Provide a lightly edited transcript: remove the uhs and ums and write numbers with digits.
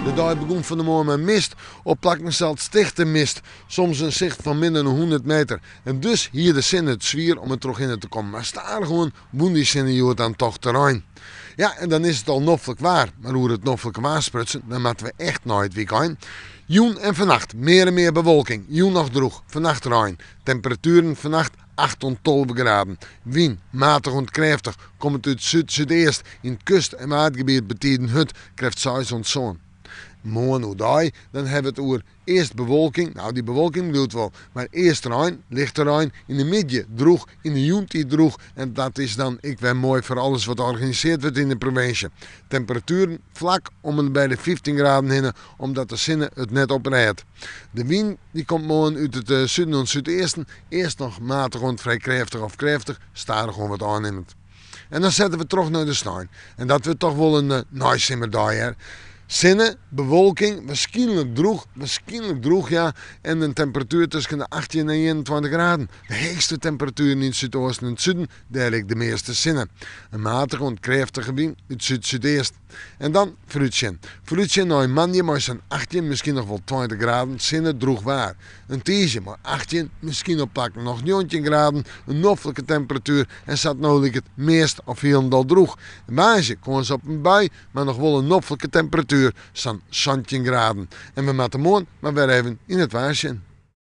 De dag begon van de morgen met mist, op plekken zelfs stichte mist, soms een zicht van minder dan 100 meter. En dus hier de zin het zwier om er terug in te komen. Maar staar gewoon woon die zin je dan toch terrein. Ja, en dan is het al noffelijk waar. Maar hoe het noffelijke waar sprutsen, dan moeten we echt nooit weekend. Joen en vannacht meer en meer bewolking. Joen nog droeg, vannacht rein. Temperaturen vannacht 8 tot 12 graden. Wien, matig en krachtig, komt uit zuid-zuidoost. In het kust- en maatgebied betiden hut, krijgt 6 tot zon. Morgen hoe dan hebben we het over eerst bewolking. Nou, die bewolking bedoelt wel. Maar eerst rein, lichte rein. In de midden droeg, in de joentijd droeg. En dat is dan ik ben mooi voor alles wat georganiseerd wordt in de provincie. Temperaturen vlak om en bij de 15 graden heen, omdat de zinnen het net oprijdt. De wind die komt morgen uit het zuiden en zuidoosten. Eerst nog matig en vrij krachtig of krachtig. Stadig gewoon wat aannemend. En dan zetten we terug naar de sneeuw. En dat wordt toch wel een naaisimmerdag. Zinnen, bewolking, waarschijnlijk droeg ja, en een temperatuur tussen de 18 en 21 graden. De hoogste temperatuur in het zuidoosten en het zuiden, daar ligt de meeste zinnen. Een matige en krachtige wind uit zuid-zuidoost. En dan fruitje. Fruitje naar een manje maar zijn 18, misschien nog wel 20 graden, zinnen droeg waar. Een tiesje maar 18, misschien op pakken nog 19 graden, een noffelijke temperatuur en zat nodig het meest of helemaal droeg. Een maasje kon ze op een bui, maar nog wel een noffelijke temperatuur, zo'n 17 graden. En we moeten morgen maar weer even in het waarsje.